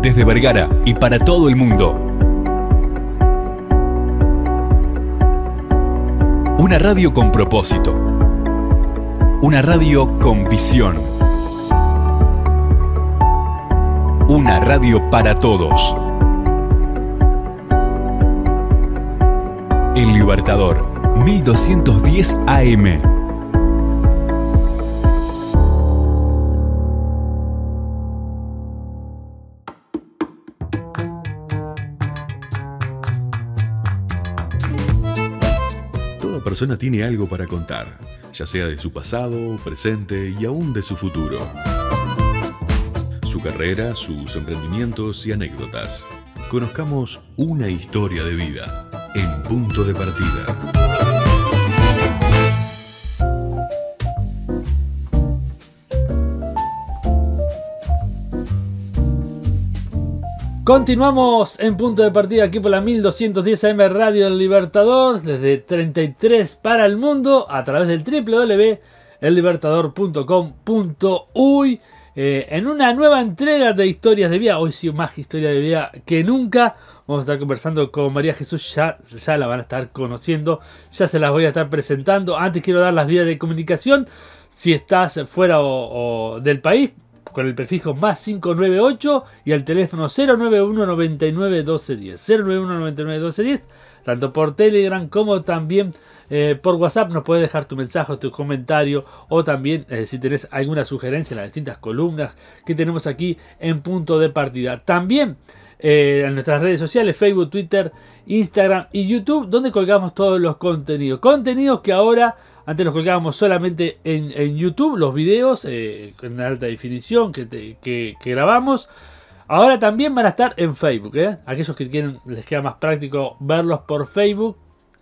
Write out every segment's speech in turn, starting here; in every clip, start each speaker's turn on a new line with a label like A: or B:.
A: desde Vergara y para todo el mundo. Una radio con propósito. Una radio con visión. Una radio para todos. El Libertador, 1210 AM.
B: Toda persona tiene algo para contar, ya sea de su pasado, presente y aún de su futuro. Su carrera, sus emprendimientos y anécdotas. Conozcamos una historia de vida en Punto de Partida.
C: Continuamos en Punto de Partida aquí por la 1210 AM Radio El Libertador, desde 33 para el mundo, a través del www.ellibertador.com.uy, en una nueva entrega de historias de vida. Hoy sí, más historia de vida que nunca. Vamos a estar conversando con María Jesús, ya la van a estar conociendo, ya se las voy a estar presentando. Antes quiero dar las vías de comunicación, si estás fuera o del país, con el prefijo más 598 y el teléfono 091 99 1210. 091 99 1210, tanto por Telegram como también por WhatsApp. Nos puedes dejar tu mensaje, tu comentario, o también si tenés alguna sugerencia en las distintas columnas que tenemos aquí en Punto de Partida. También en nuestras redes sociales, Facebook, Twitter, Instagram y YouTube, donde colgamos todos los contenidos. Contenidos que ahora, antes los colgábamos solamente en YouTube, los videos en alta definición que grabamos. Ahora también van a estar en Facebook. Aquellos que quieren, les queda más práctico verlos por Facebook,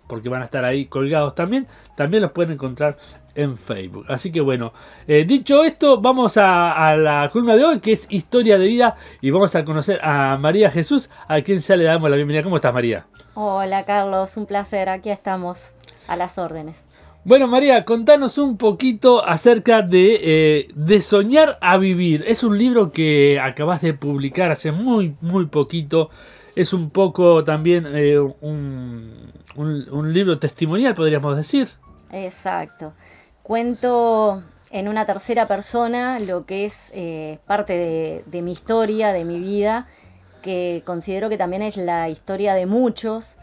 C: porque van a estar ahí colgados también los pueden encontrar en Facebook. Así que bueno, dicho esto, vamos a la columna de hoy, que es Historia de Vida, y vamos a conocer a María Jesús, a quien ya le damos la bienvenida. ¿Cómo estás, María?
D: Hola, Carlos, un placer, aquí estamos a las órdenes.
C: Bueno, María, contanos un poquito acerca de Soñar a Vivir. Es un libro que acabas de publicar hace muy poquito. Es un poco también un libro testimonial, podríamos decir.
D: Exacto. Cuento en una tercera persona lo que es parte de mi historia, de mi vida, que considero que también es la historia de muchos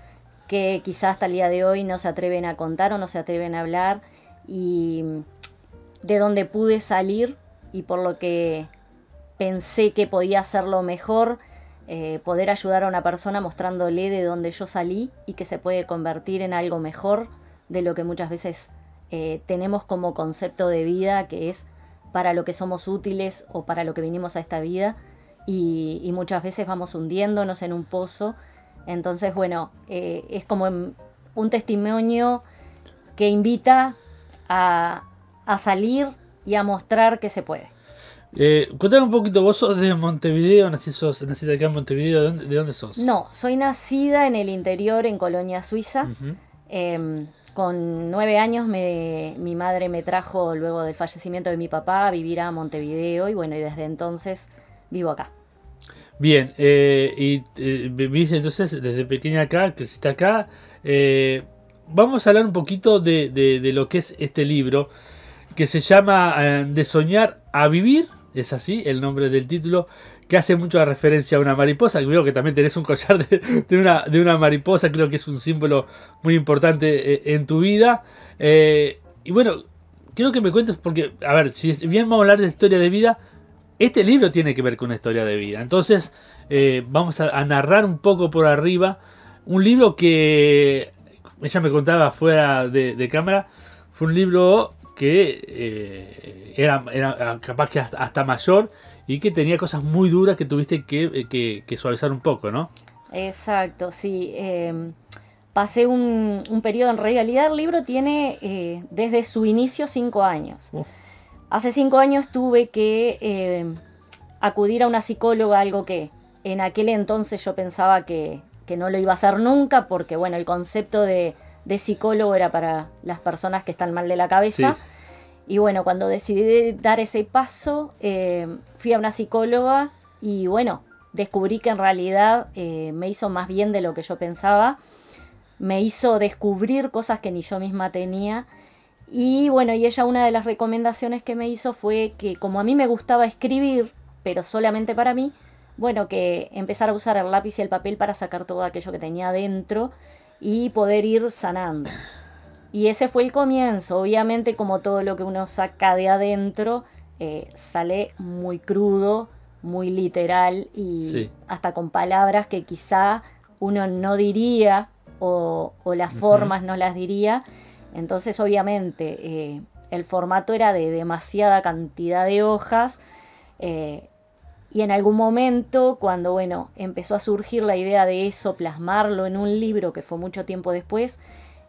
D: que quizás hasta el día de hoy no se atreven a contar o no se atreven a hablar, y de donde pude salir y por lo que pensé que podía hacerlo mejor, poder ayudar a una persona mostrándole de dónde yo salí y que se puede convertir en algo mejor de lo que muchas veces tenemos como concepto de vida, que es para lo que somos útiles o para lo que vinimos a esta vida, y muchas veces vamos hundiéndonos en un pozo. Entonces, bueno, es como un testimonio que invita a salir y a mostrar que se puede.
C: Contame un poquito, vos sos de Montevideo, naciste acá en Montevideo, ¿de dónde sos?
D: No, soy nacida en el interior, en Colonia, Suiza. Con 9 años mi madre me trajo, luego del fallecimiento de mi papá, a vivir a Montevideo, y bueno, y desde entonces vivo acá.
C: Bien, vivís entonces desde pequeña acá, creciste acá. Vamos a hablar un poquito de lo que es este libro, que se llama De Soñar a Vivir, es así el nombre del título, que hace mucho referencia a una mariposa, que veo que también tenés un collar de una mariposa, creo que es un símbolo muy importante en tu vida. Y bueno, quiero que me cuentes, porque, a ver, si bien vamos a hablar de historia de vida, este libro tiene que ver con una historia de vida. Entonces, vamos a narrar un poco por arriba un libro que ella me contaba fuera de cámara. Fue un libro que era capaz que hasta mayor, y que tenía cosas muy duras que tuviste que suavizar un poco, ¿no?
D: Exacto, sí. Pasé un periodo, en realidad el libro tiene desde su inicio 5 años. Hace 5 años tuve que acudir a una psicóloga, algo que en aquel entonces yo pensaba que no lo iba a hacer nunca, porque bueno, el concepto de psicólogo era para las personas que están mal de la cabeza. Sí. Y bueno, cuando decidí dar ese paso, fui a una psicóloga y bueno, descubrí que en realidad me hizo más bien de lo que yo pensaba. Me hizo descubrir cosas que ni yo misma tenía. Y bueno, y ella, una de las recomendaciones que me hizo fue que como a mí me gustaba escribir, pero solamente para mí, bueno, que empezar a usar el lápiz y el papel para sacar todo aquello que tenía adentro y poder ir sanando. Y ese fue el comienzo. Obviamente, como todo lo que uno saca de adentro, sale muy crudo, muy literal y
C: Sí.
D: hasta con palabras que quizá uno no diría o las formas no las diría. Entonces, obviamente, el formato era de demasiada cantidad de hojas. Y en algún momento, cuando bueno, empezó a surgir la idea de eso, plasmarlo en un libro, que fue mucho tiempo después,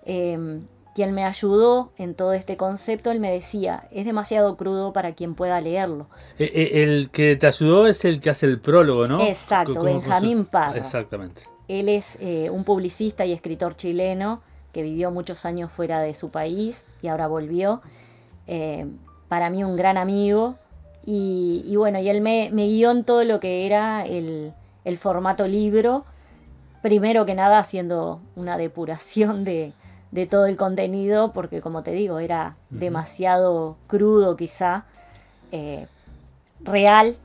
D: quien me ayudó en todo este concepto, él me decía, es demasiado crudo para quien pueda leerlo.
C: El que te ayudó es el que hace el prólogo, ¿no?
D: Exacto, Benjamín Parra.
C: Exactamente.
D: Él es un publicista y escritor chileno que vivió muchos años fuera de su país y ahora volvió. Para mí un gran amigo. Y bueno, y él me guió en todo lo que era el formato libro. Primero que nada haciendo una depuración de todo el contenido, porque como te digo, era demasiado crudo quizá, real,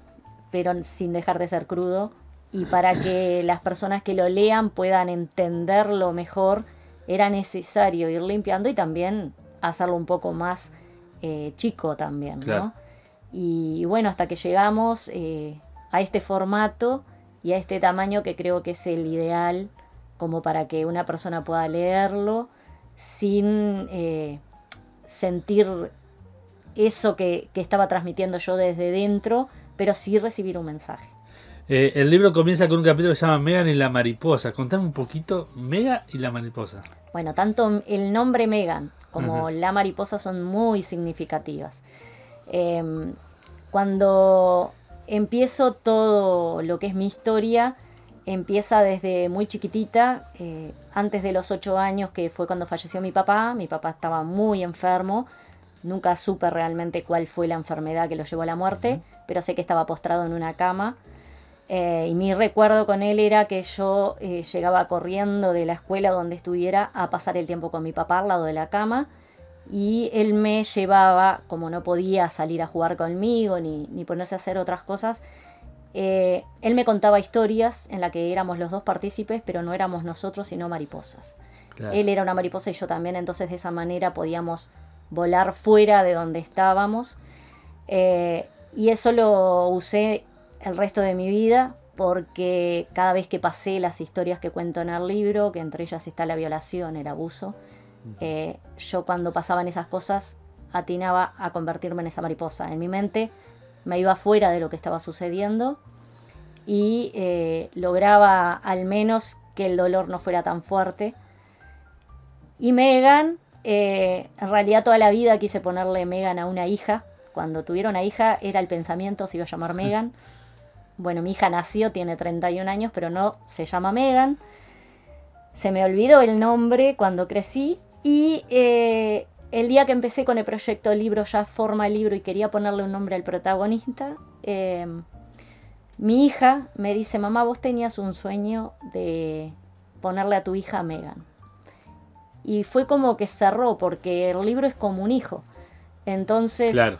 D: pero sin dejar de ser crudo. Y para que las personas que lo lean puedan entenderlo mejor, era necesario ir limpiando y también hacerlo un poco más chico también, ¿no?
C: Claro.
D: Y bueno, hasta que llegamos a este formato y a este tamaño que creo que es el ideal como para que una persona pueda leerlo sin sentir eso que estaba transmitiendo yo desde dentro, pero sí recibir un mensaje.
C: El libro comienza con un capítulo que se llama Megan y la mariposa. Contame un poquito, Megan y la mariposa.
D: Bueno, tanto el nombre Megan como la mariposa son muy significativas. Cuando empiezo todo lo que es mi historia, empieza desde muy chiquitita, antes de los 8 años, que fue cuando falleció mi papá. Mi papá estaba muy enfermo, nunca supe realmente cuál fue la enfermedad que lo llevó a la muerte, pero sé que estaba postrado en una cama. Y mi recuerdo con él era que yo llegaba corriendo de la escuela donde estuviera a pasar el tiempo con mi papá al lado de la cama. Y él me llevaba, como no podía salir a jugar conmigo ni ponerse a hacer otras cosas, él me contaba historias en las que éramos los dos partícipes, pero no éramos nosotros sino mariposas.
C: Claro.
D: Él era una mariposa y yo también, entonces de esa manera podíamos volar fuera de donde estábamos. Y eso lo usé el resto de mi vida, porque cada vez que pasé las historias que cuento en el libro, que entre ellas está la violación, el abuso, yo cuando pasaban esas cosas atinaba a convertirme en esa mariposa. En mi mente me iba fuera de lo que estaba sucediendo y lograba al menos que el dolor no fuera tan fuerte. Y Megan, en realidad toda la vida quise ponerle Megan a una hija. Cuando tuviera una hija era el pensamiento, se iba a llamar Megan. Bueno, mi hija nació, tiene 31 años, pero no se llama Megan. Se me olvidó el nombre cuando crecí. Y el día que empecé con el proyecto libro, ya forma el libro y quería ponerle un nombre al protagonista, mi hija me dice, mamá, vos tenías un sueño de ponerle a tu hija Megan. Y fue como que cerró, porque el libro es como un hijo. Entonces,
C: Claro.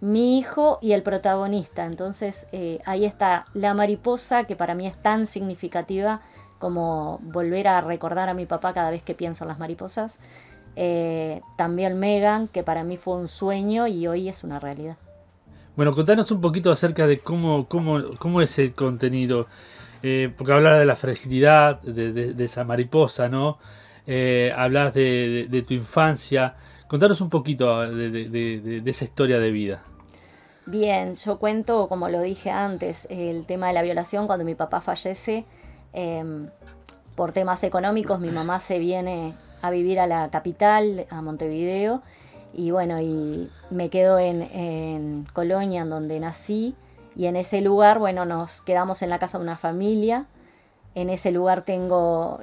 D: mi hijo y el protagonista. Entonces, ahí está la mariposa, que para mí es tan significativa como volver a recordar a mi papá cada vez que pienso en las mariposas. También Megan, que para mí fue un sueño y hoy es una realidad.
C: Bueno, contanos un poquito acerca de cómo es el contenido. Porque hablas de la fragilidad de esa mariposa, ¿no? Hablas de tu infancia. Contanos un poquito de esa historia de vida.
D: Bien, yo cuento, como lo dije antes, el tema de la violación. Cuando mi papá fallece, por temas económicos, mi mamá se viene a vivir a la capital, a Montevideo, y bueno, y me quedo en Colonia, en donde nací, y en ese lugar, bueno, nos quedamos en la casa de una familia. En ese lugar tengo,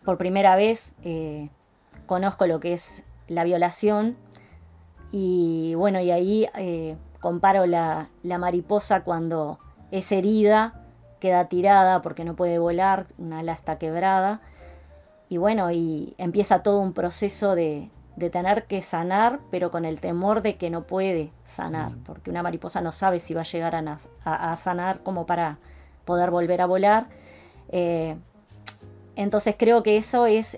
D: por primera vez, conozco lo que es la violación, y bueno, y ahí comparo la mariposa cuando es herida queda tirada porque no puede volar, una ala está quebrada. Y bueno, y empieza todo un proceso de tener que sanar, pero con el temor de que no puede sanar, porque una mariposa no sabe si va a llegar a sanar como para poder volver a volar. Entonces creo que eso es,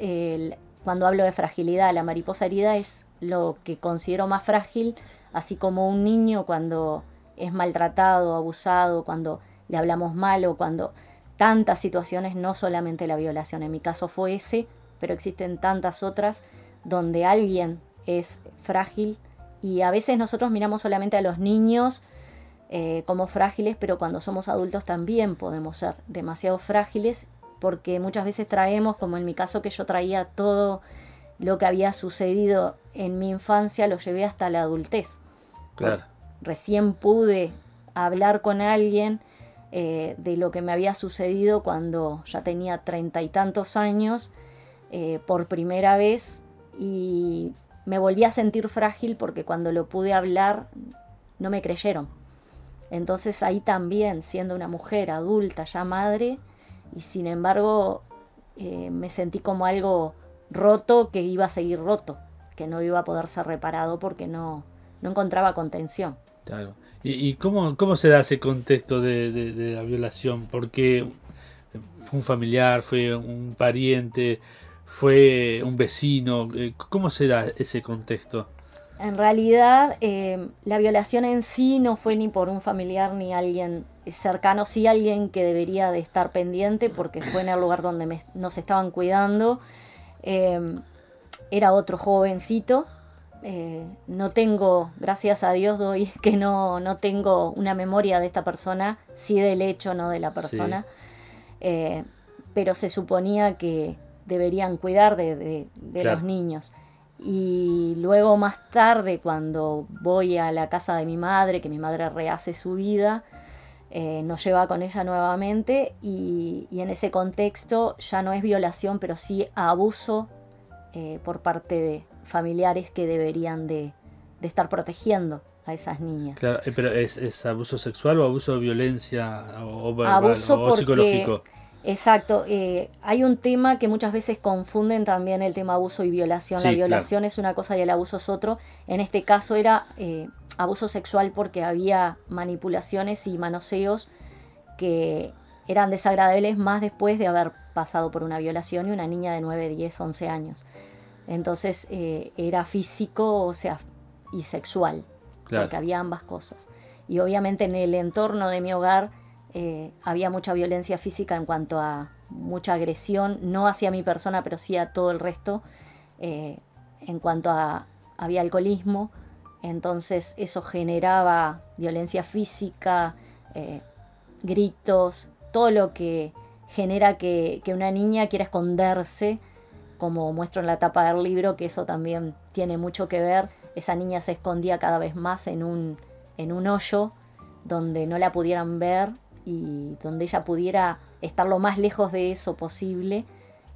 D: cuando hablo de fragilidad, la mariposa herida es lo que considero más frágil, así como un niño cuando es maltratado, abusado, cuando le hablamos mal o cuando tantas situaciones, no solamente la violación, en mi caso fue ese, pero existen tantas otras donde alguien es frágil y a veces nosotros miramos solamente a los niños como frágiles, pero cuando somos adultos también podemos ser demasiado frágiles porque muchas veces traemos, como en mi caso que yo traía todo lo que había sucedido en mi infancia, lo llevé hasta la adultez.
C: Claro.
D: Recién pude hablar con alguien de lo que me había sucedido cuando ya tenía 30 y tantos años por primera vez y me volví a sentir frágil porque cuando lo pude hablar no me creyeron. Entonces ahí también, siendo una mujer adulta, ya madre, y sin embargo me sentí como algo roto que iba a seguir roto, que no iba a poder ser reparado porque no encontraba contención.
C: Claro. ¿Y cómo se da ese contexto de la violación? Porque fue un familiar, fue un pariente, fue un vecino. ¿Cómo se da ese contexto?
D: En realidad, la violación en sí no fue ni por un familiar ni alguien cercano, sí alguien que debería de estar pendiente porque fue en el lugar donde nos estaban cuidando. Era otro jovencito. No tengo, gracias a Dios doy que no tengo una memoria de esta persona, sí del hecho, no de la persona. Sí. Pero se suponía que deberían cuidar de claro, los niños. Y luego más tarde, cuando voy a la casa de mi madre, que mi madre rehace su vida, nos lleva con ella nuevamente y en ese contexto ya no es violación, pero sí abuso por parte de familiares que deberían de estar protegiendo a esas niñas.
C: Claro, pero ¿es abuso sexual o abuso de violencia o
D: abuso
C: o psicológico?
D: Exacto, hay un tema que muchas veces confunden también el tema abuso y violación. Sí, la violación claro, es una cosa y el abuso es otro. En este caso era abuso sexual porque había manipulaciones y manoseos que eran desagradables más después de haber pasado por una violación y una niña de 9, 10, 11 años. Entonces era físico, o sea, y sexual, claro, porque había ambas cosas. Y obviamente en el entorno de mi hogar había mucha violencia física en cuanto a mucha agresión, no hacia mi persona, pero sí a todo el resto. En cuanto a había alcoholismo, entonces eso generaba violencia física, gritos, todo lo que genera que una niña quiera esconderse, como muestro en la tapa del libro, que eso también tiene mucho que ver. Esa niña se escondía cada vez más en un hoyo donde no la pudieran ver y donde ella pudiera estar lo más lejos de eso posible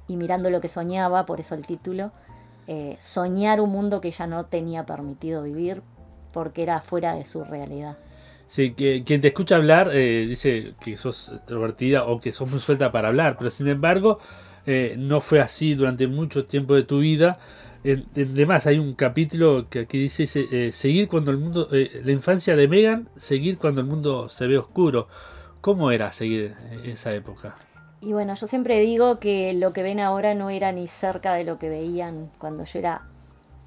D: y mirando lo que soñaba, por eso el título, soñar un mundo que ella no tenía permitido vivir porque era fuera de su realidad.
C: Sí, quien te escucha hablar dice que sos extrovertida o que sos muy suelta para hablar, pero sin embargo no fue así durante mucho tiempo de tu vida. Además hay un capítulo que aquí dice seguir cuando el mundo, la infancia de Megan, seguir cuando el mundo se ve oscuro. ¿Cómo era seguir esa época?
D: Y bueno, yo siempre digo que lo que ven ahora no era ni cerca de lo que veían cuando yo era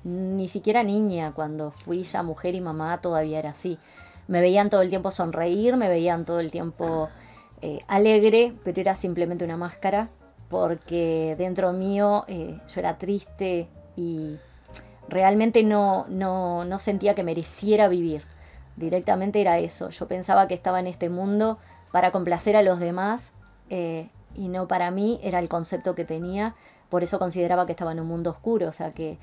D: ni siquiera niña. Cuando fui ya mujer y mamá todavía era así. Me veían todo el tiempo sonreír, me veían todo el tiempo alegre, pero era simplemente una máscara porque dentro mío yo era triste y realmente no sentía que mereciera vivir. Directamente era eso. Yo pensaba que estaba en este mundo para complacer a los demás y no para mí, era el concepto que tenía. Por eso consideraba que estaba en un mundo oscuro, o sea que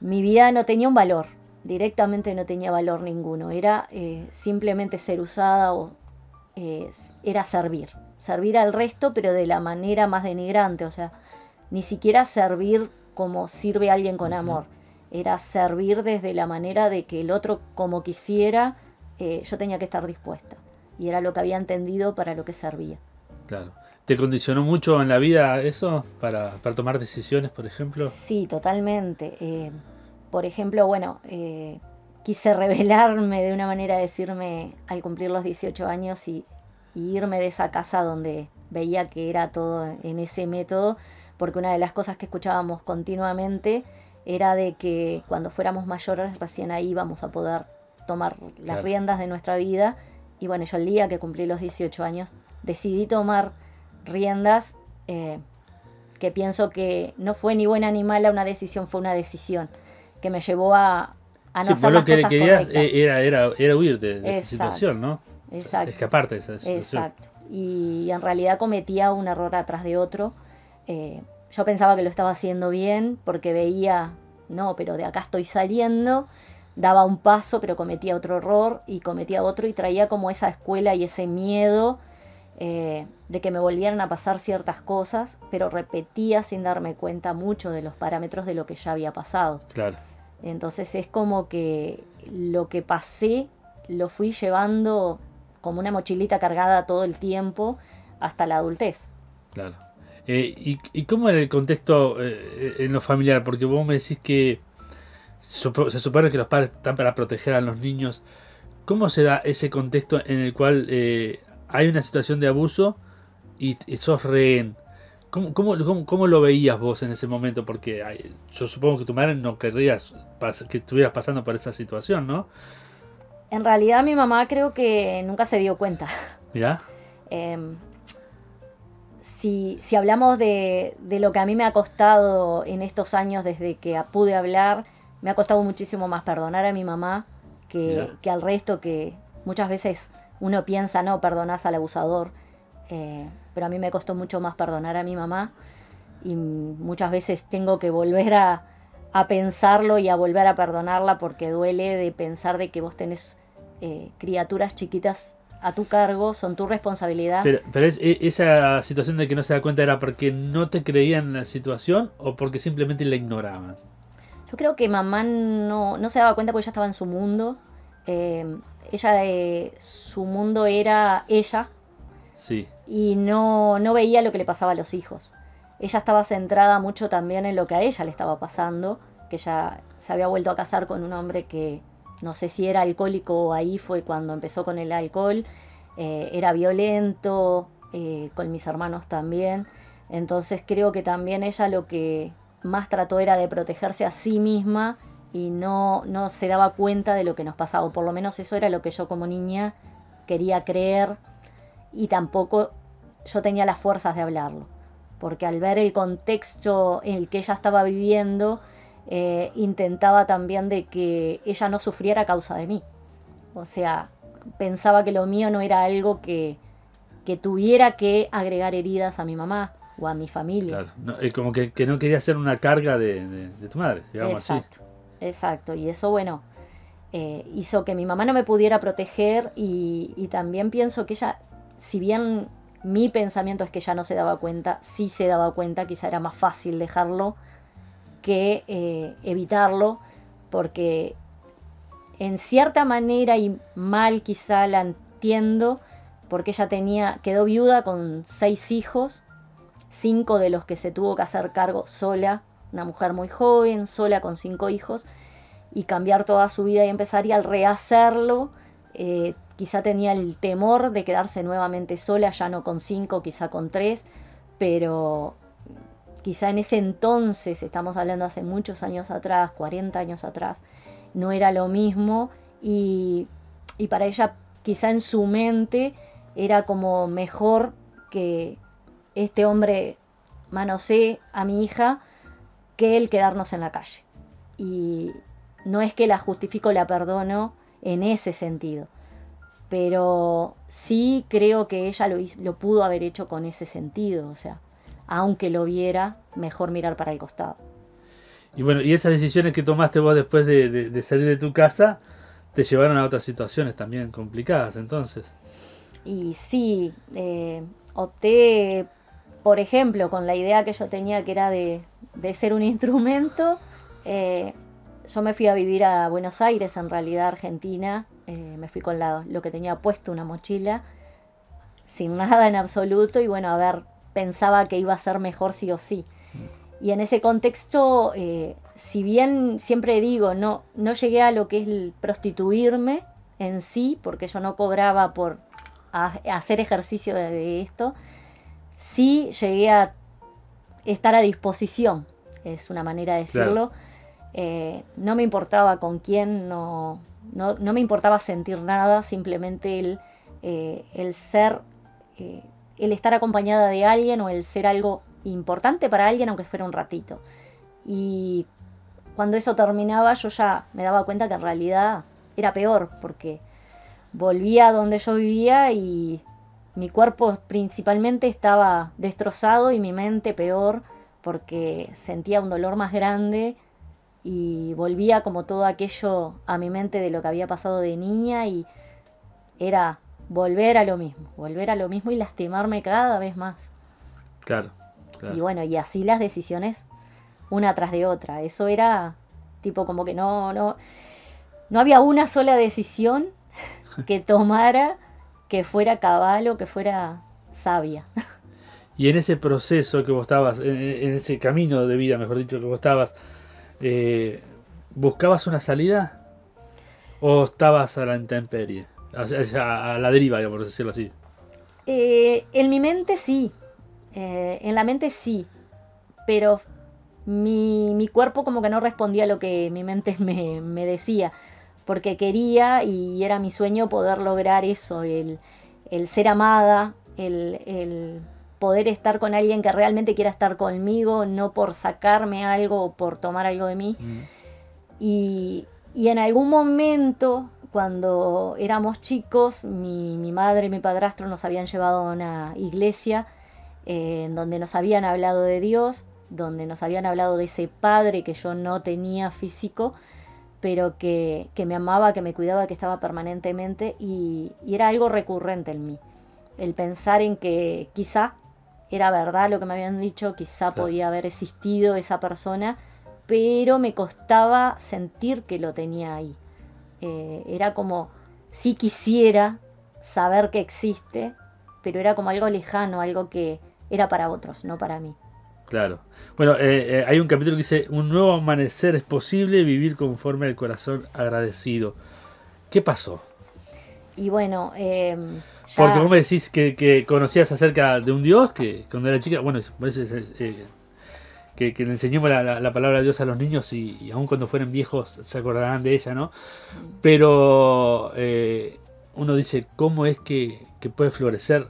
D: mi vida no tenía un valor, directamente no tenía valor ninguno. Era simplemente ser usada o era servir al resto, pero de la manera más denigrante, o sea, ni siquiera servir como sirve alguien con amor. Era servir desde la manera de que el otro como quisiera, yo tenía que estar dispuesta. Y era lo que había entendido para lo que servía.
C: Claro. ¿Te condicionó mucho en la vida eso para tomar decisiones, por ejemplo?
D: Sí, totalmente. Por ejemplo, bueno, quise rebelarme de una manera, decirme al cumplir los 18 años y irme de esa casa donde veía que era todo en ese método, porque una de las cosas que escuchábamos continuamente era de que cuando fuéramos mayores recién ahí íbamos a poder tomar las riendas de nuestra vida. Y bueno, yo el día que cumplí los 18 años decidí tomar riendas, que pienso que no fue ni buena ni mala una decisión, fue una decisión que me llevó a no
C: Sí,
D: hacer
C: lo
D: las
C: que
D: cosas
C: querías
D: correctas.
C: era huir de esa
D: Exacto.
C: situación, ¿no?
D: Exacto.
C: Escaparte de esa situación.
D: Exacto. Y en realidad cometía un error atrás de otro. Yo pensaba que lo estaba haciendo bien porque veía, no, pero de acá estoy saliendo. Daba un paso, pero cometía otro error y cometía otro y traía como esa escuela y ese miedo de que me volvieran a pasar ciertas cosas, pero repetía sin darme cuenta mucho de los parámetros de lo que ya había pasado.
C: Claro.
D: Entonces es como que lo que pasé lo fui llevando como una mochilita cargada todo el tiempo hasta la adultez.
C: Claro. ¿Y cómo era el contexto en lo familiar? Porque vos me decís que se supone que los padres están para proteger a los niños. ¿Cómo se da ese contexto en el cual hay una situación de abuso y sos rehén? ¿Cómo lo veías vos en ese momento? Porque yo supongo que tu madre no querrías que estuvieras pasando por esa situación, ¿no?
D: En realidad mi mamá creo que nunca se dio cuenta.
C: Mirá.
D: Si hablamos de lo que a mí me ha costado en estos años desde que pude hablar, me ha costado muchísimo más perdonar a mi mamá que al resto, que muchas veces uno piensa, no, perdonás al abusador, pero a mí me costó mucho más perdonar a mi mamá y muchas veces tengo que volver a pensarlo y a volver a perdonarla porque duele de pensar de que vos tenés criaturas chiquitas a tu cargo, son tu responsabilidad.
C: Pero esa situación de que no se da cuenta era porque no te creían la situación o porque simplemente la ignoraban.
D: Yo creo que mamá no se daba cuenta porque ella estaba en su mundo. Su mundo era ella.
C: Sí.
D: Y no veía lo que le pasaba a los hijos. Ella estaba centrada mucho también en lo que a ella le estaba pasando, que ella se había vuelto a casar con un hombre que no sé si era alcohólico o ahí fue cuando empezó con el alcohol, era violento, con mis hermanos también. Entonces creo que también ella lo que más trató era de protegerse a sí misma y no se daba cuenta de lo que nos pasaba, o por lo menos eso era lo que yo como niña quería creer, y tampoco yo tenía las fuerzas de hablarlo, porque al ver el contexto en el que ella estaba viviendo, intentaba también de que ella no sufriera a causa de mí. O sea, pensaba que lo mío no era algo que tuviera que agregar heridas a mi mamá o a mi familia.
C: Claro, no, como que no quería ser una carga de tu madre, digamos.
D: Exacto,
C: así.
D: Exacto. Y eso, bueno, hizo que mi mamá no me pudiera proteger y también pienso que ella, si bien mi pensamiento es que ella no se daba cuenta, sí se daba cuenta, quizá era más fácil dejarlo que evitarlo, porque en cierta manera y mal quizá la entiendo, porque ella quedó viuda con 6 hijos, 5 de los que se tuvo que hacer cargo sola, una mujer muy joven, sola con 5 hijos, y cambiar toda su vida y empezar, y al rehacerlo, quizá tenía el temor de quedarse nuevamente sola, ya no con 5, quizá con 3, pero quizá en ese entonces, estamos hablando hace muchos años atrás, 40 años atrás, no era lo mismo, y para ella quizá en su mente era como mejor que este hombre manosee a mi hija que el quedarnos en la calle. Y no es que la justifico, la perdono en ese sentido, pero sí creo que ella lo pudo haber hecho con ese sentido, o sea, aunque lo viera, mejor mirar para el costado.
C: Y bueno, y esas decisiones que tomaste vos después de salir de tu casa te llevaron a otras situaciones también complicadas, entonces.
D: Y sí, opté, por ejemplo, con la idea que yo tenía, que era de ser un instrumento. Yo me fui a vivir a Buenos Aires, en realidad Argentina. Me fui con lo que tenía puesto, una mochila, sin nada en absoluto, y bueno, a ver, pensaba que iba a ser mejor sí o sí. Y en ese contexto, si bien siempre digo, no llegué a lo que es el prostituirme en sí, porque yo no cobraba por hacer ejercicio de esto, sí llegué a estar a disposición, es una manera de decirlo. Claro. No me importaba con quién, no me importaba sentir nada, simplemente el ser, el estar acompañada de alguien o el ser algo importante para alguien, aunque fuera un ratito. Y cuando eso terminaba, yo ya me daba cuenta que en realidad era peor, porque volvía a donde yo vivía y mi cuerpo principalmente estaba destrozado y mi mente peor, porque sentía un dolor más grande y volvía como todo aquello a mi mente de lo que había pasado de niña, y era volver a lo mismo y lastimarme cada vez más.
C: Claro.
D: Y bueno, y así las decisiones una tras de otra. Eso era tipo como que no había una sola decisión que tomara que fuera cabal o que fuera sabia.
C: Y en ese proceso que vos estabas, en ese camino de vida, mejor dicho, que vos estabas, ¿buscabas una salida? ¿O estabas a la intemperie? A la deriva, digamos, por decirlo así.
D: En mi mente sí. En la mente sí. Pero mi cuerpo como que no respondía a lo que mi mente me decía. Porque quería, y era mi sueño, poder lograr eso. El ser amada, el poder estar con alguien que realmente quiera estar conmigo, no por sacarme algo o por tomar algo de mí. Y en algún momento, cuando éramos chicos, mi madre y mi padrastro nos habían llevado a una iglesia en donde nos habían hablado de Dios, donde nos habían hablado de ese padre que yo no tenía físico, pero que me amaba, que me cuidaba, que estaba permanentemente, y era algo recurrente en mí. El pensar en que quizá era verdad lo que me habían dicho, quizá podía haber existido esa persona, pero me costaba sentir que lo tenía ahí. Era como, sí quisiera saber que existe, pero era como algo lejano, algo que era para otros, no para mí.
C: Claro. Bueno, hay un capítulo que dice: un nuevo amanecer es posible, vivir conforme al corazón agradecido. ¿Qué pasó?
D: Y bueno, ya...
C: Porque vos me decís que conocías acerca de un Dios, que cuando era chica, bueno, que le enseñemos la palabra de Dios a los niños, y aun cuando fueren viejos se acordarán de ella, ¿no? Pero uno dice, ¿cómo es que puede florecer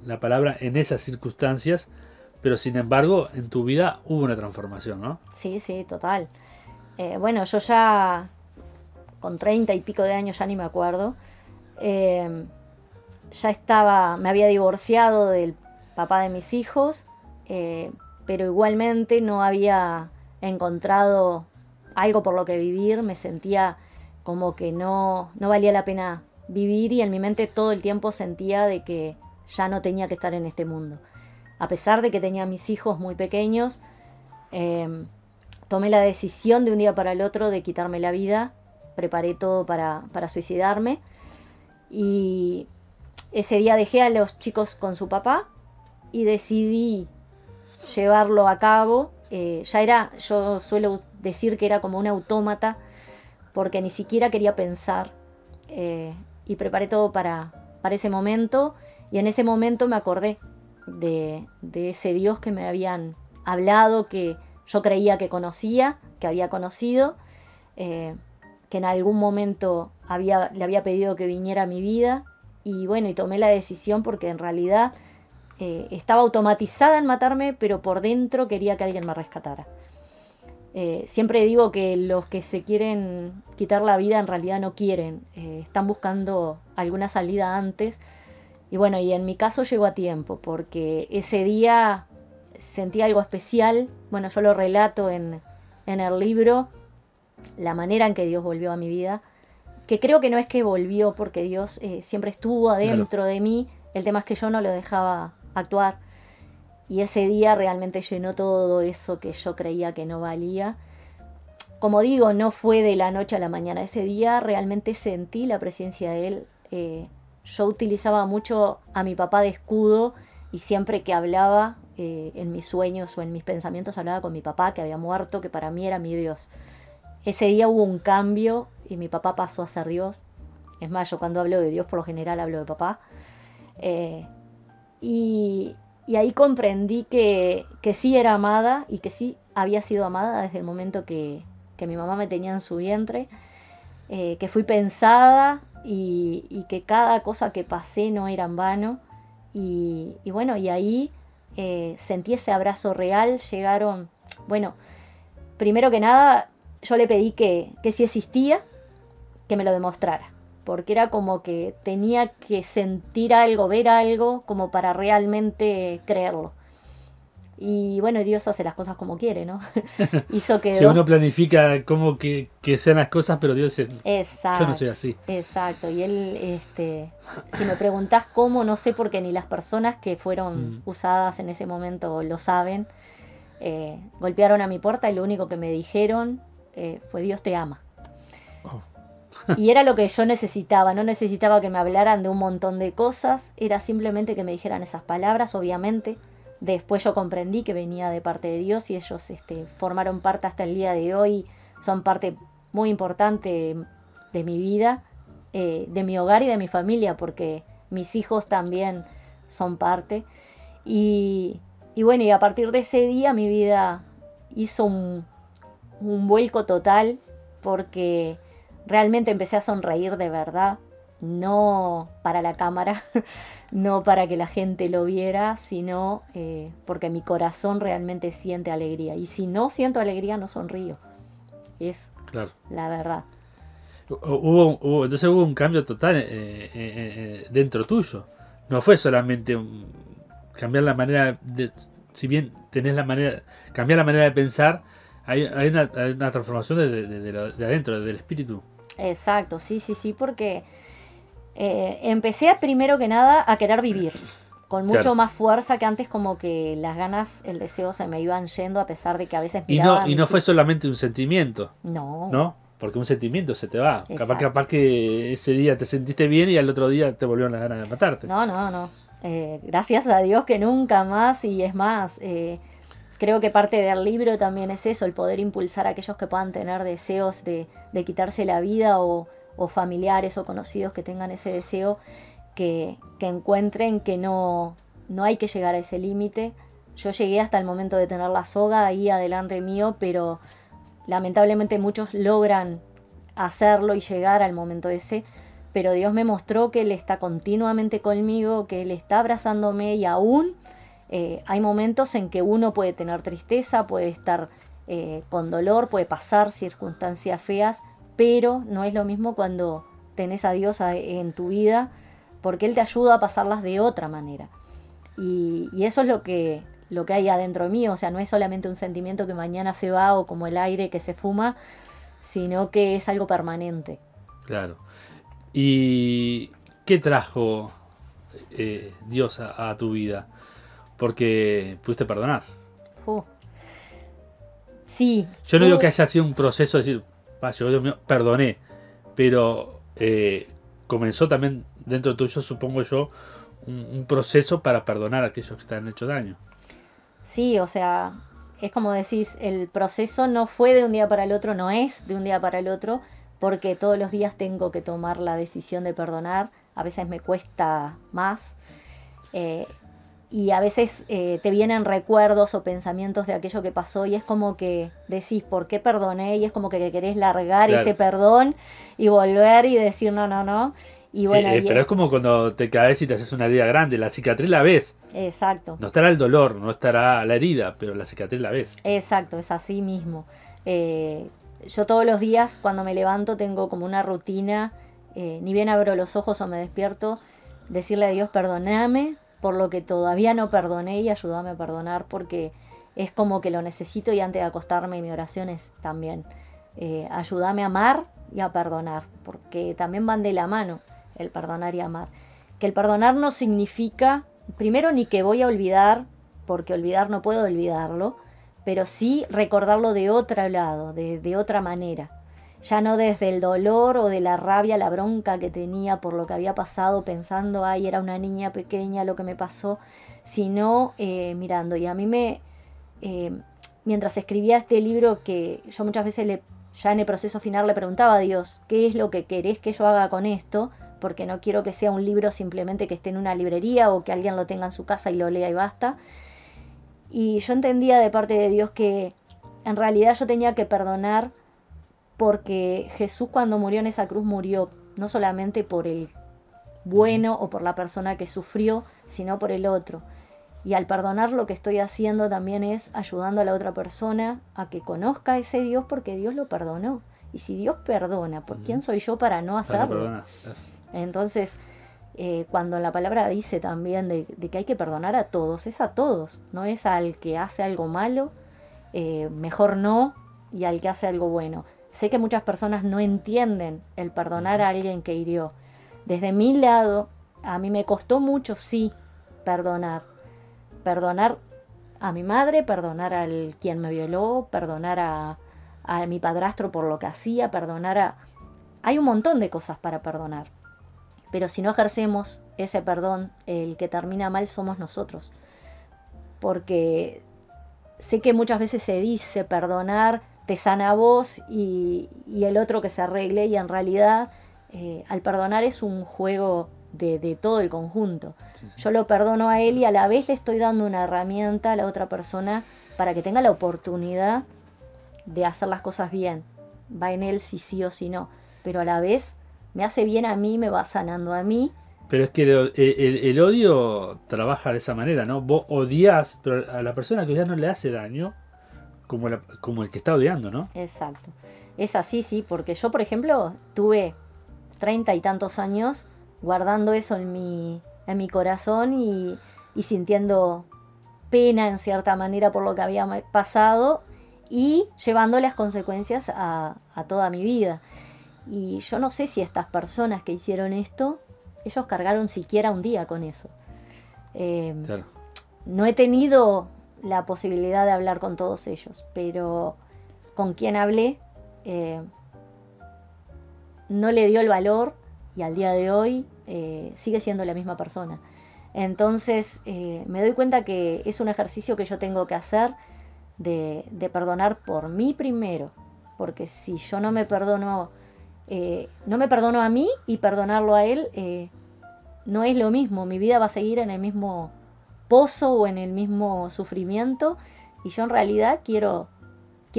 C: la palabra en esas circunstancias? Pero sin embargo, en tu vida hubo una transformación, ¿no?
D: Sí, total. Bueno, yo ya con 30 y pico de años, ya ni me acuerdo, ya me había divorciado del papá de mis hijos, pero igualmente no había encontrado algo por lo que vivir. Me sentía como que no valía la pena vivir, y en mi mente todo el tiempo sentía de que ya no tenía que estar en este mundo. A pesar de que tenía a mis hijos muy pequeños, tomé la decisión de un día para el otro de quitarme la vida. Preparé todo para suicidarme, y ese día dejé a los chicos con su papá y decidí llevarlo a cabo. Yo suelo decir que era como un autómata, porque ni siquiera quería pensar, y preparé todo para ese momento, y en ese momento me acordé de ese Dios que me habían hablado, que yo creía que conocía, que había conocido, que en algún momento le había pedido que viniera a mi vida, y bueno, y tomé la decisión porque en realidad estaba automatizada en matarme, pero por dentro quería que alguien me rescatara. Siempre digo que los que se quieren quitar la vida en realidad no quieren, están buscando alguna salida antes. Y bueno, y en mi caso llegó a tiempo, porque ese día sentí algo especial. Bueno, yo lo relato en el libro, la manera en que Dios volvió a mi vida, que creo que no es que volvió porque Dios siempre estuvo adentro de mí, el tema es que yo no lo dejaba actuar, y ese día realmente llenó todo eso que yo creía que no valía. Como digo, no fue de la noche a la mañana, ese día realmente sentí la presencia de Él. yo utilizaba mucho a mi papá de escudo y siempre que hablaba en mis sueños o en mis pensamientos hablaba con mi papá que había muerto, que para mí era mi Dios. Ese día hubo un cambio y mi papá pasó a ser Dios. Es más, yo cuando hablo de Dios por lo general hablo de papá. Y ahí comprendí que sí era amada y que sí había sido amada desde el momento que mi mamá me tenía en su vientre, que fui pensada y que cada cosa que pasé no era en vano. Y bueno, y ahí sentí ese abrazo real. Llegaron, bueno, primero que nada yo le pedí que si existía, que me lo demostrara. Porque era como que tenía que sentir algo, ver algo, como para realmente creerlo. Y bueno, Dios hace las cosas como quiere, ¿no? Hizo que...
C: Si uno planifica cómo que sean las cosas, pero Dios es...
D: Exacto.
C: Yo no soy así.
D: Exacto. Y él, si me preguntás cómo, no sé, porque ni las personas que fueron usadas en ese momento lo saben. Golpearon a mi puerta y lo único que me dijeron fue: Dios te ama.
C: Oh.
D: Y era lo que yo necesitaba. No necesitaba que me hablaran de un montón de cosas. Era simplemente que me dijeran esas palabras, obviamente. Después yo comprendí que venía de parte de Dios y ellos formaron parte hasta el día de hoy. Son parte muy importante de mi vida, de mi hogar y de mi familia, porque mis hijos también son parte. Y bueno, y a partir de ese día mi vida hizo un vuelco total, porque realmente empecé a sonreír de verdad, no para la cámara, no para que la gente lo viera, sino porque mi corazón realmente siente alegría. Y si no siento alegría, no sonrío. Es
C: claro.
D: La verdad.
C: Entonces hubo un cambio total dentro tuyo. No fue solamente cambiar la manera de... Si bien tenés cambiar la manera de pensar, hay una transformación de adentro, del espíritu.
D: Exacto, sí, porque empecé primero que nada a querer vivir con mucho más fuerza que antes. Como que las ganas, el deseo se me iban yendo, a pesar de que a veces miraba
C: y no fue solamente un sentimiento.
D: No,
C: porque un sentimiento se te va. Capaz que ese día te sentiste bien y al otro día te volvieron las ganas de matarte.
D: No. Gracias a Dios que nunca más. Y es más, creo que parte del libro también es eso, el poder impulsar a aquellos que puedan tener deseos de quitarse la vida, o familiares o conocidos que tengan ese deseo, que encuentren que no hay que llegar a ese límite. Yo llegué hasta el momento de tener la soga ahí adelante mío, pero lamentablemente muchos logran hacerlo y llegar al momento ese. Pero Dios me mostró que Él está continuamente conmigo, que Él está abrazándome, y aún hay momentos en que uno puede tener tristeza, puede estar con dolor, puede pasar circunstancias feas, pero no es lo mismo cuando tenés a Dios en tu vida, porque Él te ayuda a pasarlas de otra manera. Y eso es lo que hay adentro mío. O sea, no es solamente un sentimiento que mañana se va, o como el aire que se fuma, sino que es algo permanente.
C: Claro. ¿Y qué trajo Dios a tu vida? Porque pudiste perdonar.
D: Sí.
C: Yo no digo que haya sido un proceso de decir, yo, Dios mío, perdoné, pero comenzó también dentro tuyo, supongo yo, un proceso para perdonar a aquellos que te han hecho daño.
D: Sí, o sea, es como decís, el proceso no fue de un día para el otro, no es de un día para el otro, porque todos los días tengo que tomar la decisión de perdonar. A veces me cuesta más, y a veces te vienen recuerdos o pensamientos de aquello que pasó, y es como que decís, ¿por qué perdoné? Y es como que querés largar ese perdón y volver y decir no. Y bueno,
C: pero es como cuando te caes y te haces una herida grande, la cicatriz la ves.
D: Exacto.
C: No estará el dolor, no estará la herida, pero la cicatriz la ves.
D: Exacto, es así mismo. Yo todos los días cuando me levanto tengo como una rutina, ni bien abro los ojos o me despierto, decirle a Dios: perdóname por lo que todavía no perdoné y ayúdame a perdonar, porque es como que lo necesito. Y antes de acostarme, mi oración es también ayúdame a amar y a perdonar, porque también van de la mano el perdonar y amar. Que el perdonar no significa, primero, ni que voy a olvidar, porque olvidar no puedo olvidarlo, pero sí recordarlo de otro lado, de otra manera. ya no desde el dolor o de la rabia, la bronca que tenía por lo que había pasado, pensando, ay, era una niña pequeña lo que me pasó, sino mirando. Y a mí mientras escribía este libro, que yo muchas veces ya en el proceso final le preguntaba a Dios, ¿qué es lo que querés que yo haga con esto? Porque no quiero que sea un libro simplemente que esté en una librería o que alguien lo tenga en su casa y lo lea y basta. Y yo entendía de parte de Dios que en realidad yo tenía que perdonar, porque Jesús cuando murió en esa cruz murió no solamente por el bueno o por la persona que sufrió, sino por el otro. Y al perdonar lo que estoy haciendo también es ayudando a la otra persona a que conozca a ese Dios, porque Dios lo perdonó. Y si Dios perdona, ¿por quién soy yo para no hacerlo? Entonces, cuando la palabra dice también de que hay que perdonar a todos, es a todos, no es al que hace algo malo, mejor no, y al que hace algo bueno. Sé que muchas personas no entienden el perdonar a alguien que hirió. Desde mi lado, a mí me costó mucho, sí, perdonar. Perdonar a mi madre, perdonar al quien me violó, perdonar a mi padrastro por lo que hacía, Hay un montón de cosas para perdonar. Pero si no ejercemos ese perdón, el que termina mal somos nosotros. Porque sé que muchas veces se dice perdonar te sana a vos y el otro que se arregle, y en realidad al perdonar es un juego de todo el conjunto. Sí. Yo lo perdono a él y a la vez le estoy dando una herramienta a la otra persona para que tenga la oportunidad de hacer las cosas bien. Va en él si sí o si no, pero a la vez me hace bien a mí, me va sanando a mí.
C: Pero es que el odio trabaja de esa manera, ¿no? Vos odias, pero a la persona que odias no le hace daño como el que está odiando, ¿no?
D: Exacto. Es así, sí, porque yo, por ejemplo, tuve 30 y tantos años guardando eso en mi corazón y sintiendo pena en cierta manera por lo que había pasado y llevando las consecuencias a toda mi vida. Y yo no sé si estas personas que hicieron esto, ellos cargaron siquiera un día con eso.
C: Claro.
D: No he tenido la posibilidad de hablar con todos ellos, pero con quien hablé no le dio el valor y al día de hoy sigue siendo la misma persona. Entonces me doy cuenta que es un ejercicio que yo tengo que hacer de perdonar por mí primero, porque si yo no me perdono a mí y perdonarlo a él, no es lo mismo. Mi vida va a seguir en el mismo pozo o en el mismo sufrimiento, y yo en realidad quiero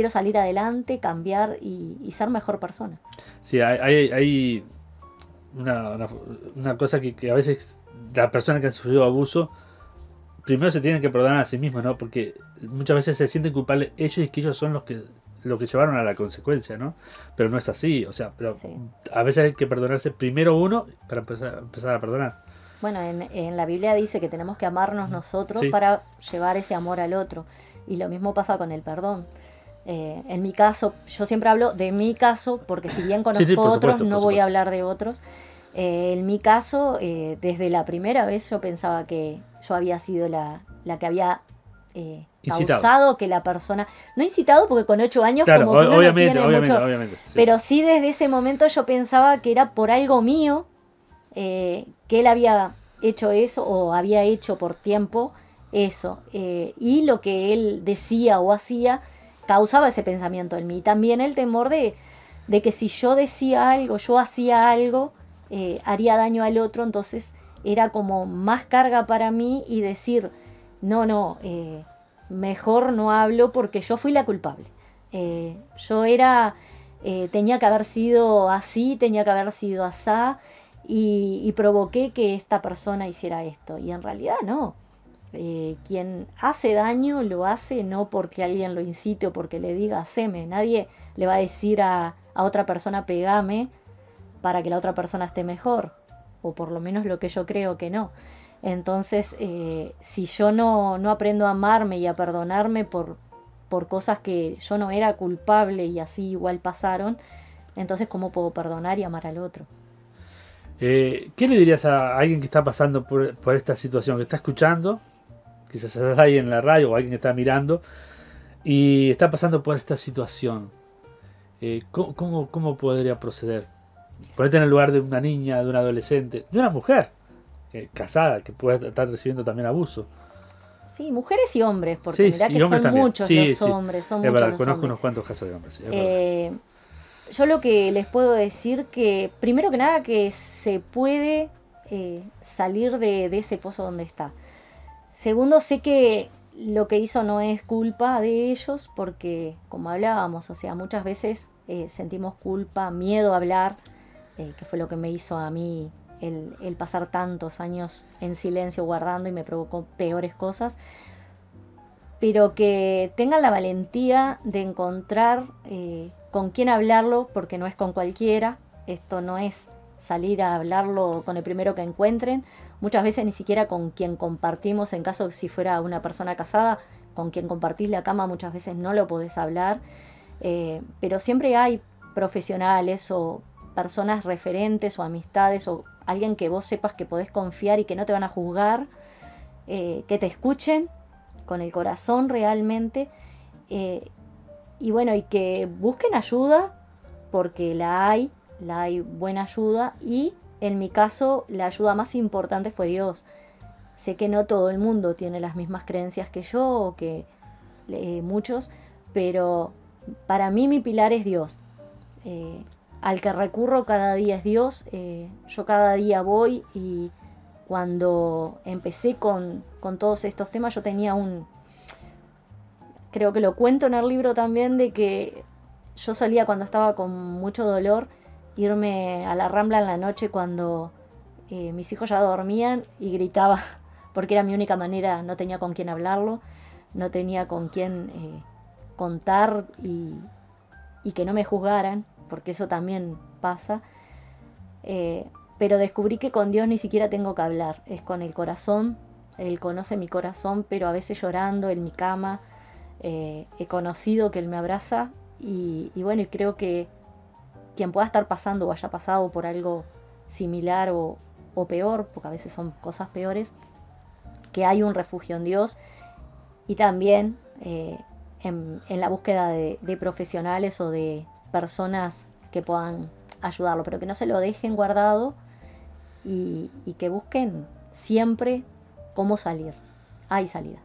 D: salir adelante, cambiar y ser mejor persona.
C: Sí, hay una cosa que a veces las personas que han sufrido abuso primero se tienen que perdonar a sí mismos, ¿no? Porque muchas veces se sienten culpables ellos y que ellos son los que llevaron a la consecuencia, ¿no? Pero no es así, o sea, pero sí. A veces hay que perdonarse primero uno para empezar a perdonar.
D: Bueno, en la Biblia dice que tenemos que amarnos nosotros, sí, para llevar ese amor al otro. Y lo mismo pasa con el perdón. En mi caso, yo siempre hablo de mi caso, porque si bien conozco otros, no voy a hablar de otros. En mi caso, desde la primera vez yo pensaba que yo había sido la que había causado que la persona... No incitado, porque con 8 años claro, como que no tiene mucho... Obviamente, sí, pero sí desde ese momento yo pensaba que era por algo mío, que él había hecho eso o había hecho por tiempo eso. Y lo que él decía o hacía causaba ese pensamiento en mí. También el temor de que si yo decía algo, yo hacía algo, haría daño al otro. Entonces era como más carga para mí y decir, no, mejor no hablo porque yo fui la culpable. Yo tenía que haber sido así, tenía que haber sido asá, y provoqué que esta persona hiciera esto. Y en realidad no. Quien hace daño lo hace no porque alguien lo incite o porque le diga haceme. Nadie le va a decir a otra persona pegame para que la otra persona esté mejor, o por lo menos lo que yo creo que no. Entonces si yo no aprendo a amarme y a perdonarme por cosas que yo no era culpable y así igual pasaron, entonces ¿cómo puedo perdonar y amar al otro?
C: ¿Qué le dirías a alguien que está pasando por esta situación, que está escuchando, quizás es alguien en la radio o alguien que está mirando y está pasando por esta situación? ¿cómo podría proceder? Ponerte en el lugar de una niña, de una adolescente, de una mujer casada que puede estar recibiendo también abuso.
D: Sí, mujeres y hombres, porque
C: Sí,
D: mirá
C: y
D: que
C: hombres
D: son
C: también.
D: muchos
C: Sí,
D: los
C: sí.
D: hombres, son
C: Es
D: muchos
C: verdad,
D: los
C: conozco
D: hombres.
C: unos cuantos casos de hombres. Sí, es verdad.
D: Yo lo que les puedo decir que, primero que nada, que se puede salir de ese pozo donde está. Segundo, sé que lo que hizo no es culpa de ellos, porque, como hablábamos, o sea, muchas veces sentimos culpa, miedo a hablar, que fue lo que me hizo a mí el pasar tantos años en silencio guardando y me provocó peores cosas. Pero que tengan la valentía de encontrar con quién hablarlo, porque no es con cualquiera. Esto no es salir a hablarlo con el primero que encuentren. Muchas veces ni siquiera con quien compartimos, en caso de si fuera una persona casada, con quien compartís la cama muchas veces no lo podés hablar. Pero siempre hay profesionales o personas referentes o amistades o alguien que vos sepas que podés confiar y que no te van a juzgar, que te escuchen con el corazón realmente, y bueno, y que busquen ayuda, porque la hay buena ayuda, y en mi caso la ayuda más importante fue Dios. Sé que no todo el mundo tiene las mismas creencias que yo, o que muchos, pero para mí mi pilar es Dios. Al que recurro cada día es Dios. Yo cada día voy, y cuando empecé con todos estos temas yo tenía creo que lo cuento en el libro también, de que yo solía, cuando estaba con mucho dolor, irme a la Rambla en la noche cuando mis hijos ya dormían, y gritaba, porque era mi única manera, no tenía con quién hablarlo, no tenía con quién contar y que no me juzgaran, porque eso también pasa. Pero descubrí que con Dios ni siquiera tengo que hablar, es con el corazón. Él conoce mi corazón, pero a veces llorando en mi cama, he conocido que Él me abraza, y bueno, y creo que quien pueda estar pasando o haya pasado por algo similar o peor, porque a veces son cosas peores, que hay un refugio en Dios, y también en la búsqueda de profesionales o de personas que puedan ayudarlo, pero que no se lo dejen guardado, y que busquen siempre cómo salir. Hay salida.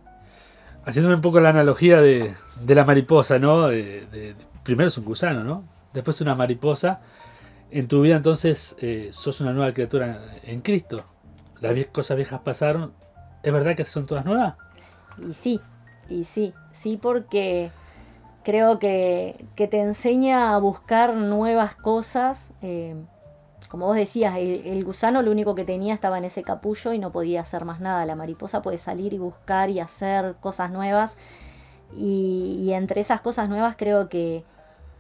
C: Haciéndome un poco la analogía de la mariposa, ¿no? Primero es un gusano, ¿no? Después una mariposa. En tu vida entonces sos una nueva criatura en Cristo. Las cosas viejas pasaron. ¿Es verdad que son todas nuevas?
D: Y sí, porque creo que te enseña a buscar nuevas cosas. Como vos decías, el gusano lo único que tenía estaba en ese capullo y no podía hacer más nada. La mariposa puede salir y buscar y hacer cosas nuevas. Y entre esas cosas nuevas creo que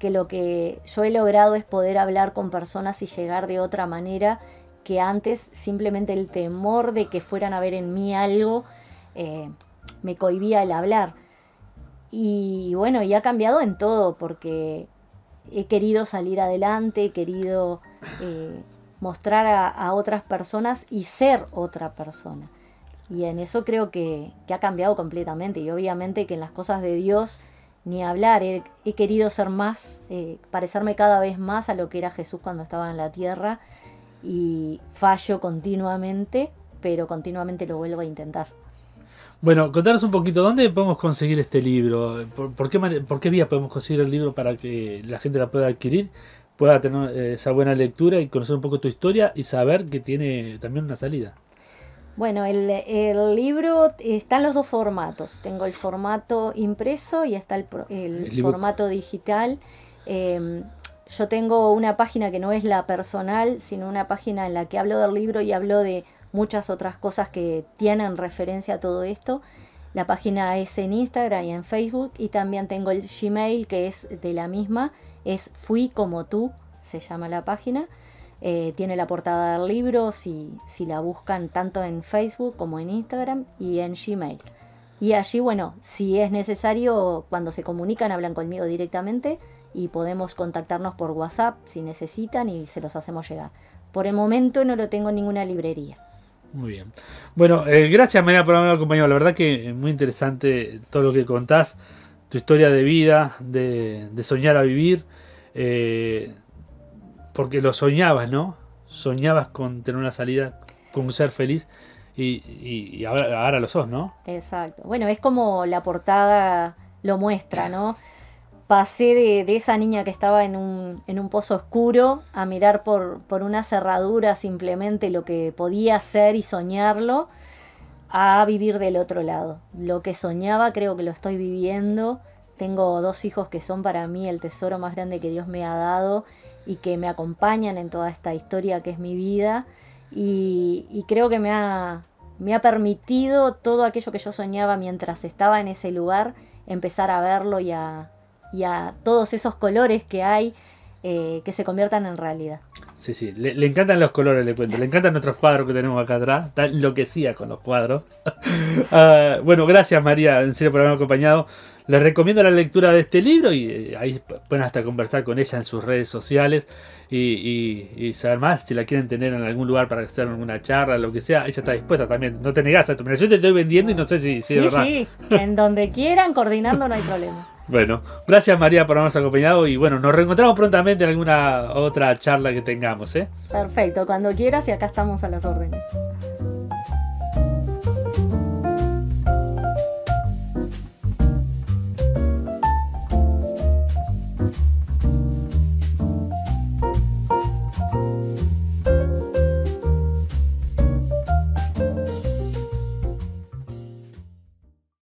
D: lo que yo he logrado es poder hablar con personas y llegar de otra manera, que antes simplemente el temor de que fueran a ver en mí algo me cohibía el hablar. Y bueno, y ha cambiado en todo, porque he querido salir adelante, he querido mostrar a otras personas y ser otra persona. Y en eso creo que ha cambiado completamente. Y obviamente que en las cosas de Dios ni hablar. He querido ser más, parecerme cada vez más a lo que era Jesús cuando estaba en la tierra. Y fallo continuamente, pero continuamente lo vuelvo a intentar.
C: Bueno, contanos un poquito, ¿dónde podemos conseguir este libro? ¿Por qué vía podemos conseguir el libro para que la gente la pueda adquirir, pueda tener esa buena lectura y conocer un poco tu historia y saber que tiene también una salida?
D: Bueno, el libro está en los dos formatos. Tengo el formato impreso y está el formato digital. Yo tengo una página que no es la personal, sino una página en la que hablo del libro y hablo de muchas otras cosas que tienen referencia a todo esto. La página es en Instagram y en Facebook, y también tengo el Gmail, que es de la misma, es Fui Como Tú, se llama la página. Tiene la portada del libro, si la buscan tanto en Facebook como en Instagram y en Gmail. Y allí, bueno, si es necesario, cuando se comunican, hablan conmigo directamente y podemos contactarnos por WhatsApp si necesitan y se los hacemos llegar. Por el momento no lo tengo en ninguna librería.
C: Muy bien. Bueno, gracias María por haberme acompañado. La verdad que es muy interesante todo lo que contás, tu historia de vida, de soñar a vivir. porque lo soñabas, ¿no? Soñabas con tener una salida, con ser feliz y ahora lo sos, ¿no?
D: Exacto. Bueno, es como la portada lo muestra, ¿no? Pasé de esa niña que estaba en un pozo oscuro a mirar por una cerradura simplemente lo que podía hacer y soñarlo, a vivir del otro lado. Lo que soñaba creo que lo estoy viviendo. Tengo 2 hijos que son para mí el tesoro más grande que Dios me ha dado y que me acompañan en toda esta historia que es mi vida. Y creo que me ha permitido todo aquello que yo soñaba mientras estaba en ese lugar, empezar a verlo y a todos esos colores que hay, que se conviertan en realidad.
C: Sí, le encantan los colores, le cuento. Le encantan nuestros cuadros que tenemos acá atrás. Está enloquecida con los cuadros. Bueno, gracias María, en serio, por haberme acompañado. Les recomiendo la lectura de este libro y ahí pueden hasta conversar con ella en sus redes sociales y saber más. Si la quieren tener en algún lugar para hacer alguna charla, lo que sea, ella está dispuesta también. No te negás a tu. Mira, yo te estoy vendiendo y no sé si es verdad.
D: Sí, en donde quieran, coordinando, no hay problema.
C: Bueno, gracias María por habernos acompañado y bueno, nos reencontramos prontamente en alguna otra charla que tengamos, ¿eh?
D: Perfecto, cuando quieras y acá estamos a las órdenes.